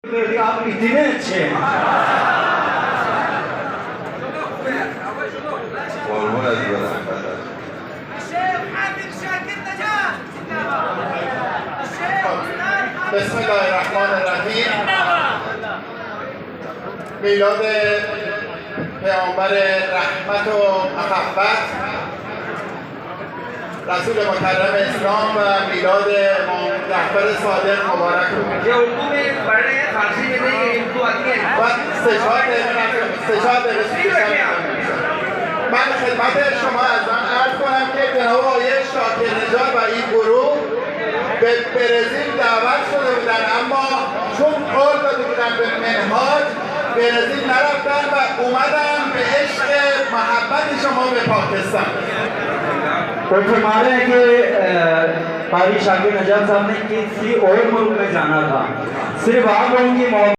आप इतने अच्छे हैं। بسم الله الرحمن الرحیم. میلاد پیامبر رحمت و محبت، رسول مکرم اسلام و میلاد امام جعفر صادق مبارک हो. ये उर्दू में पढ़ रहे हैं, फारसी में नहीं, ये उर्दू आती है. من خدمت شما از آن عرض کنم که جناب آقای شاکر نژاد و این گروه به برزیل دعوت شده بودن، اما چون قول داده بودن به منهاج برزیل نرفتن و اومدن به عشق محبت شما به پاکستان. तो फरमा रहे हैं कि कारी शाकिर नजात साहब ने किसी और मुल्क में जाना था, सिर्फ आप लोगों की